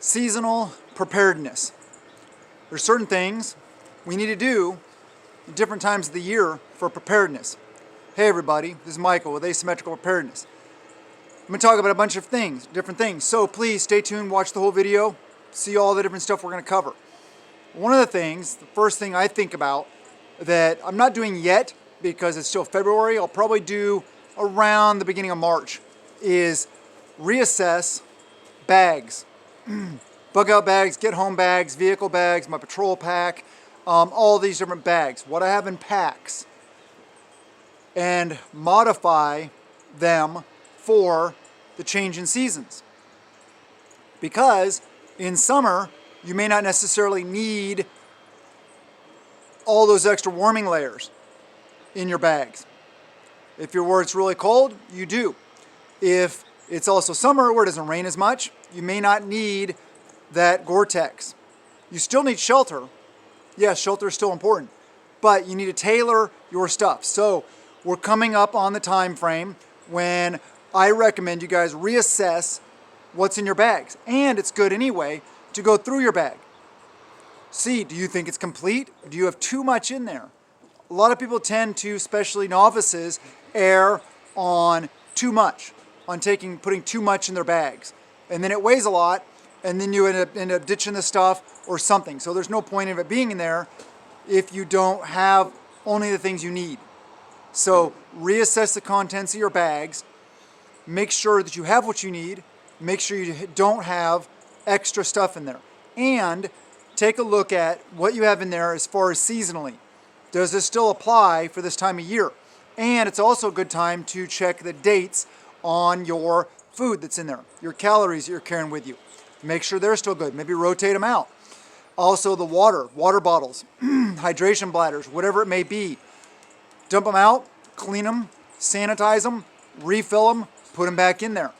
Seasonal preparedness. There's certain things we need to do at different times of the year for preparedness. Hey everybody, this is Michael with Asymmetrical Preparedness. I'm going to talk about a bunch of things, different things. So please stay tuned, watch the whole video, see all the different stuff we're going to cover. One of the things, the first thing I think about that I'm not doing yet because it's still February, I'll probably do around the beginning of March, is reassess bags. Bug out bags, get home bags, vehicle bags, my patrol pack, all these different bags, what I have in packs, and modify them for the change in seasons. Because in summer, you may not necessarily need all those extra warming layers in your bags. If you're where it's really cold, you do. If it's also summer where it doesn't rain as much, you may not need that Gore-Tex. You still need shelter. Yes, shelter is still important, but you need to tailor your stuff. So we're coming up on the time frame when I recommend you guys reassess what's in your bags. And it's good anyway to go through your bag. See, do you think it's complete? Do you have too much in there? A lot of people tend to, especially novices, err on too much, on putting too much in their bags. And then it weighs a lot, and then you end up ditching the stuff or something. So there's no point of it being in there if you don't have only the things you need. So reassess the contents of your bags, make sure that you have what you need, make sure you don't have extra stuff in there. And take a look at what you have in there as far as seasonally. Does this still apply for this time of year? And it's also a good time to check the dates on your food that's in there, your calories you're carrying with you. Make sure they're still good. Maybe rotate them out. Also the water bottles, hydration bladders, whatever it may be. Dump them out, clean them, sanitize them, refill them, put them back in there.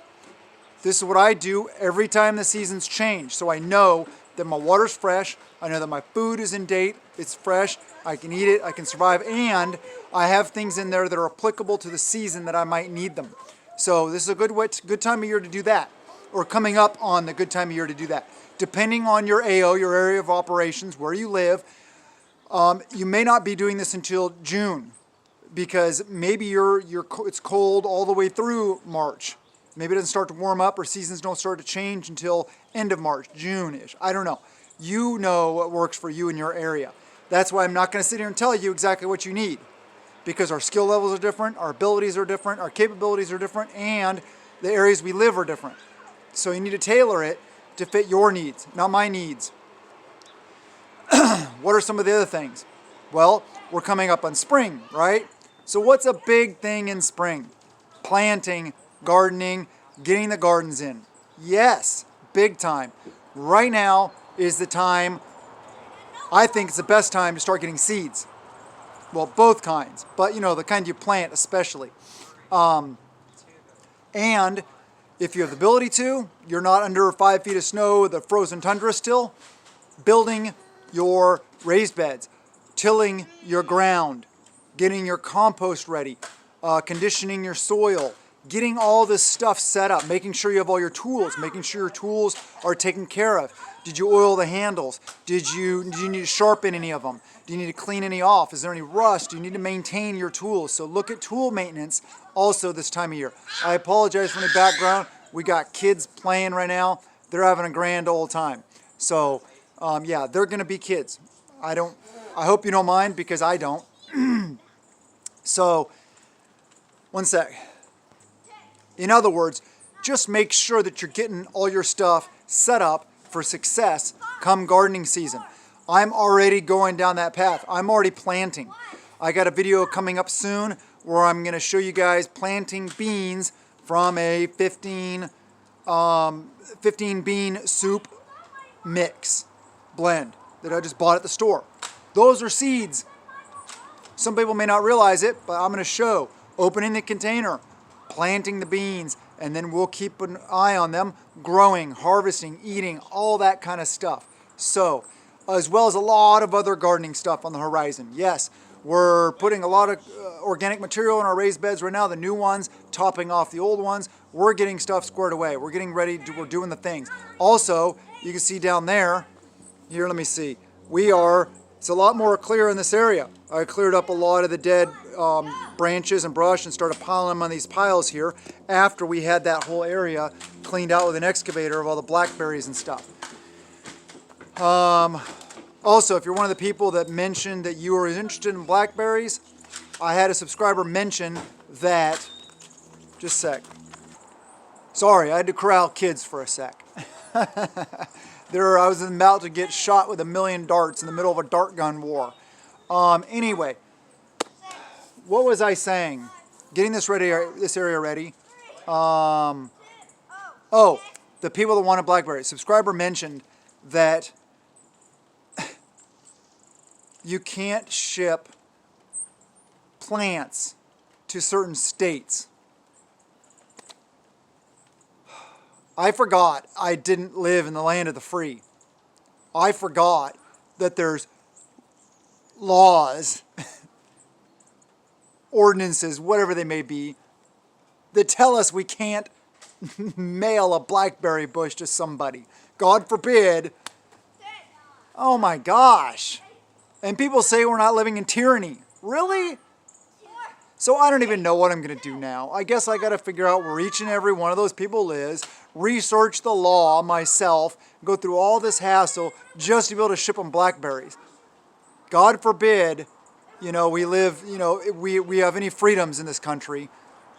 This is what I do every time the seasons change. So I know that my water's fresh, I know that my food is in date, it's fresh, I can eat it, I can survive, and I have things in there that are applicable to the season that I might need them. So this is a good time of year to do that, or coming up on the good time of year to do that. Depending on your AO, your area of operations, where you live, you may not be doing this until June, because maybe it's cold all the way through March. Maybe it doesn't start to warm up or seasons don't start to change until end of March, June-ish. I don't know. You know what works for you in your area. That's why I'm not going to sit here and tell you exactly what you need, because our skill levels are different, our abilities are different, our capabilities are different, and the areas we live are different. So you need to tailor it to fit your needs, not my needs. What are some of the other things? Well, we're coming up on spring, right? So what's a big thing in spring? Planting, gardening, getting the gardens in. Yes, big time. Right now is the time, I think it's the best time to start getting seeds. Well, both kinds, but you know, the kind you plant especially. And if you have the ability to, you're not under 5 feet of snow, the frozen tundra still, building your raised beds, tilling your ground, getting your compost ready, conditioning your soil, getting all this stuff set up, making sure you have all your tools, making sure your tools are taken care of. Did you oil the handles? Do you need to sharpen any of them? Do you need to clean any off? Is there any rust? Do you need to maintain your tools? So look at tool maintenance also this time of year. I apologize for the background. We got kids playing right now. They're having a grand old time. So yeah, they're gonna be kids. I hope you don't mind, because I don't. So, one sec. In other words, just make sure that you're getting all your stuff set up for success come gardening season. I'm already going down that path. I'm already planting. I got a video coming up soon where I'm going to show you guys planting beans from a 15 bean soup mix blend that I just bought at the store. Those are seeds. Some people may not realize it, but I'm going to show opening the container, planting the beans, and then we'll keep an eye on them growing, harvesting, eating, all that kind of stuff. So, as well as a lot of other gardening stuff on the horizon. Yes, we're putting a lot of organic material in our raised beds right now, the new ones, topping off the old ones. We're getting stuff squared away. We're getting ready, we're doing the things. Also, You can see down there, here, let me see. It's a lot more clear in this area. I cleared up a lot of the dead branches and brush and started piling them on these piles here after we had that whole area cleaned out with an excavator of all the blackberries and stuff. Also, if you're one of the people that mentioned that you were interested in blackberries, I had a subscriber mention that, just a sec. Sorry, I had to corral kids for a sec. I was about to get shot with 1,000,000 darts in the middle of a dart gun war. Anyway, what was I saying? Getting this area ready. Oh, the people that wanted blackberries. Subscriber mentioned that you can't ship plants to certain states. I forgot I didn't live in the land of the free. I forgot that there's laws, ordinances, whatever they may be, that tell us we can't mail a blackberry bush to somebody. God forbid. Oh my gosh. And people say we're not living in tyranny. Really? So I don't even know what I'm going to do now. I guess I got to figure out where each and every one of those people lives, research the law myself, go through all this hassle just to be able to ship them blackberries. God forbid, we live, we have any freedoms in this country.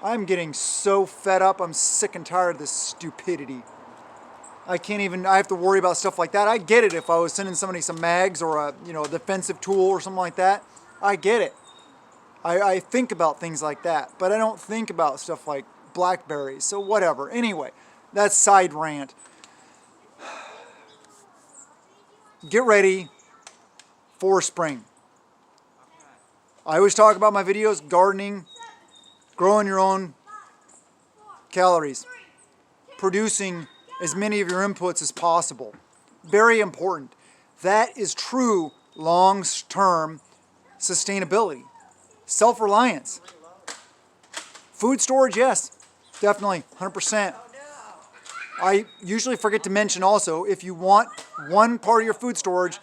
I'm getting so fed up. I'm sick and tired of this stupidity. I have to worry about stuff like that. I get it if I was sending somebody some mags or a defensive tool or something like that. I get it. I think about things like that, but I don't think about stuff like blackberries, so whatever. Anyway, that's side rant. Get ready for spring. I always talk about my videos, gardening, growing your own calories, producing as many of your inputs as possible. Very important. That is true long-term sustainability. Self-reliance. Food storage, yes, definitely, 100%. I usually forget to mention also, if you want one part of your food storage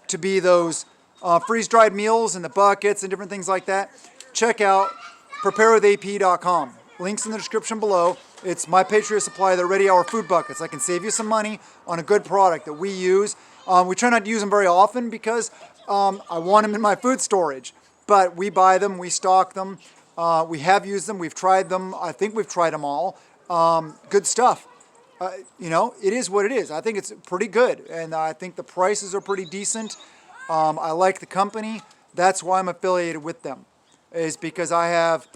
to be those freeze-dried meals and the buckets and different things like that, check out preparewithap.com. Links in the description below. It's my Patriot Supply, the Ready Hour food buckets. I can save you some money on a good product that we use. We try not to use them very often because I want them in my food storage. But we buy them, we stock them, we have used them, we've tried them. I think we've tried them all. Good stuff. It is what it is. I think it's pretty good, and I think the prices are pretty decent. I like the company. That's why I'm affiliated with them, is because I have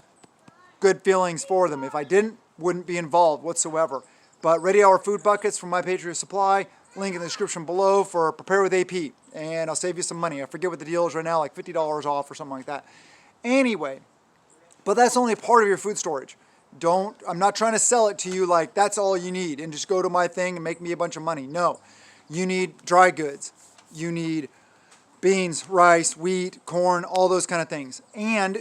good feelings for them. If I didn't, wouldn't be involved whatsoever. But Ready Hour food buckets from My Patriot Supply, link in the description below for Prepare with AP, and I'll save you some money. I forget what the deal is right now, like $50 off or something like that. Anyway, but that's only part of your food storage. I'm not trying to sell it to you like that's all you need and just go to my thing and make me a bunch of money. No, you need dry goods. You need beans, rice, wheat, corn, all those kind of things. And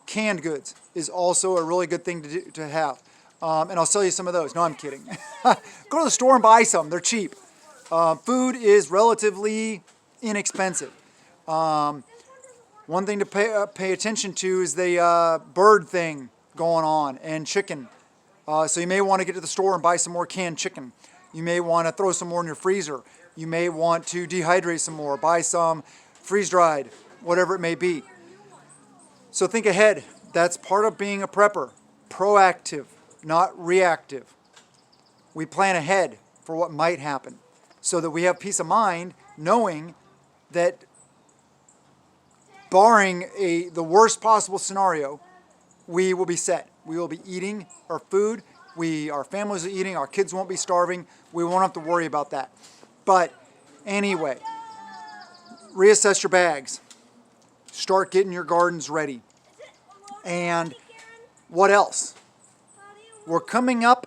canned goods is also a really good thing to have. And I'll sell you some of those. No, I'm kidding. Go to the store and buy some. They're cheap. Food is relatively inexpensive. One thing to pay attention to is the bird thing going on, and chicken. So you may want to get to the store and buy some more canned chicken. You may want to throw some more in your freezer. You may want to dehydrate some more, buy some freeze-dried, whatever it may be. So think ahead. That's part of being a prepper. Proactive, not reactive. We plan ahead for what might happen so that we have peace of mind knowing that barring the worst possible scenario, we will be set. We will be eating our food. Our families are eating. Our kids won't be starving. We won't have to worry about that. But anyway, reassess your bags. Start getting your gardens ready. And what else? We're coming up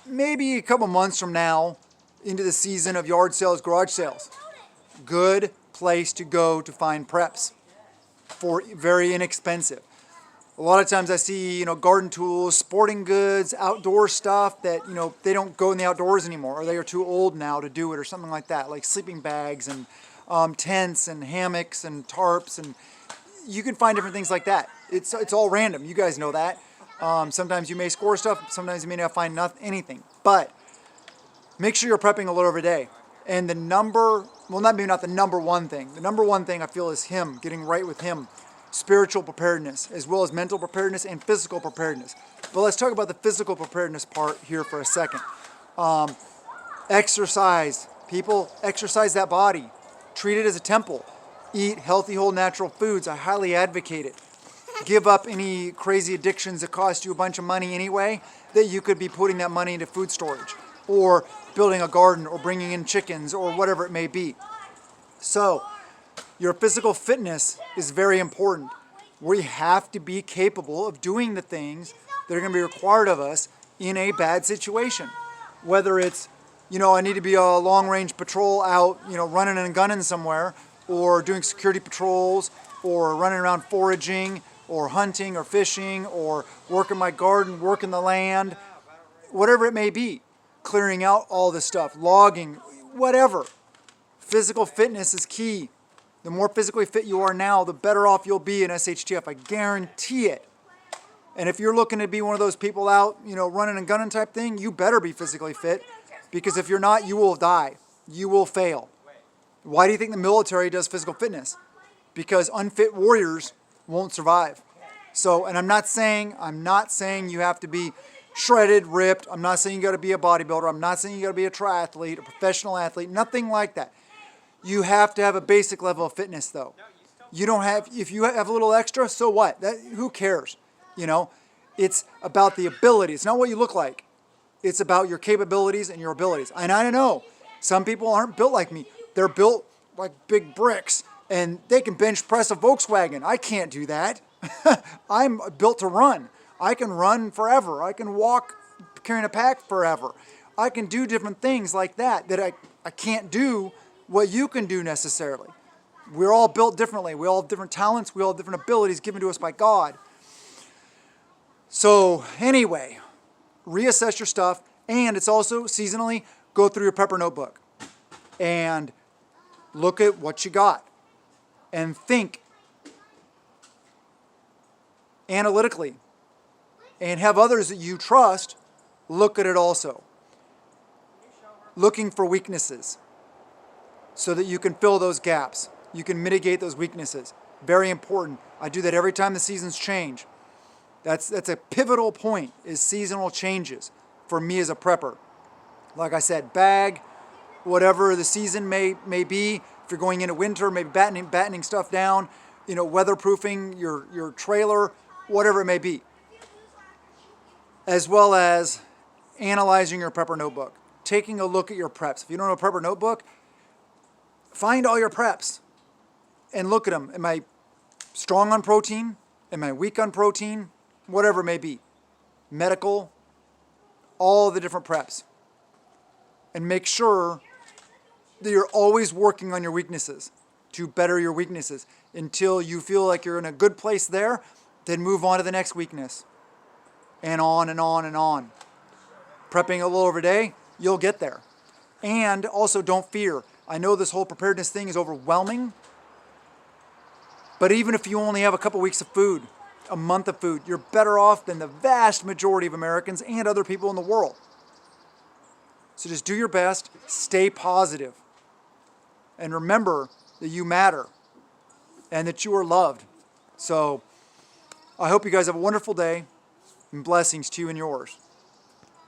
maybe a couple months from now into the season of yard sales, garage sales. Good place to go to find preps for very inexpensive. A lot of times I see, garden tools, sporting goods, outdoor stuff that, they don't go in the outdoors anymore, or they are too old now to do it, or something like that, like sleeping bags and tents and hammocks and tarps, and you can find different things like that. It's all random. You guys know that. Sometimes you may score stuff, sometimes you may not find anything. But make sure you're prepping a little every day. And maybe not the number one thing. The number one thing I feel is getting right with Him. Spiritual preparedness, as well as mental preparedness and physical preparedness. But let's talk about the physical preparedness part here for a second. Exercise. People, exercise that body. Treat it as a temple. Eat healthy, whole, natural foods. I highly advocate it. Give up any crazy addictions that cost you a bunch of money anyway, that you could be putting that money into food storage, or building a garden, or bringing in chickens, or whatever it may be. So, your physical fitness is very important. We have to be capable of doing the things that are going to be required of us in a bad situation. Whether it's, I need to be a long-range patrol out, running and gunning somewhere, or doing security patrols, or running around foraging, or hunting, or fishing, or working my garden, working the land, whatever it may be. Clearing out all this stuff, logging, whatever. Physical fitness is key. The more physically fit you are now, the better off you'll be in SHTF. I guarantee it. And if you're looking to be one of those people out, running and gunning type thing, you better be physically fit. Because if you're not, you will die. You will fail. Why do you think the military does physical fitness? Because unfit warriors won't survive. So, and I'm not saying you have to be shredded, ripped. I'm not saying you got to be a bodybuilder. I'm not saying you got to be a triathlete, a professional athlete, nothing like that. You have to have a basic level of fitness, though. If you have a little extra, so what? Who cares? It's about the ability. It's not what you look like. It's about your capabilities and your abilities. And I know some people aren't built like me. They're built like big bricks, and they can bench press a Volkswagen. I can't do that. I'm built to run. I can run forever. I can walk carrying a pack forever. I can do different things like that I can't do what you can do necessarily. We're all built differently. We all have different talents. We all have different abilities given to us by God. So anyway, reassess your stuff. And it's also seasonally, go through your prepper notebook and look at what you got and think analytically, and have others that you trust look at it also. Looking for weaknesses so that you can fill those gaps. You can mitigate those weaknesses. Very important. I do that every time the seasons change. That's a pivotal point, is seasonal changes for me as a prepper. Like I said, bag, whatever the season may be. If you're going into winter, maybe battening stuff down, weatherproofing your trailer, whatever it may be. As well as analyzing your prepper notebook. Taking a look at your preps. If you don't have a prepper notebook, find all your preps and look at them. Am I strong on protein? Am I weak on protein? Whatever it may be. Medical, all the different preps. And make sure that you're always working on your weaknesses to better your weaknesses until you feel like you're in a good place there, then move on to the next weakness. And on and on and on. Prepping a little every day, you'll get there. And also don't fear. I know this whole preparedness thing is overwhelming, but even if you only have a couple weeks of food, a month of food, you're better off than the vast majority of Americans and other people in the world. So just do your best, stay positive, and remember that you matter and that you are loved. So I hope you guys have a wonderful day, and blessings to you and yours.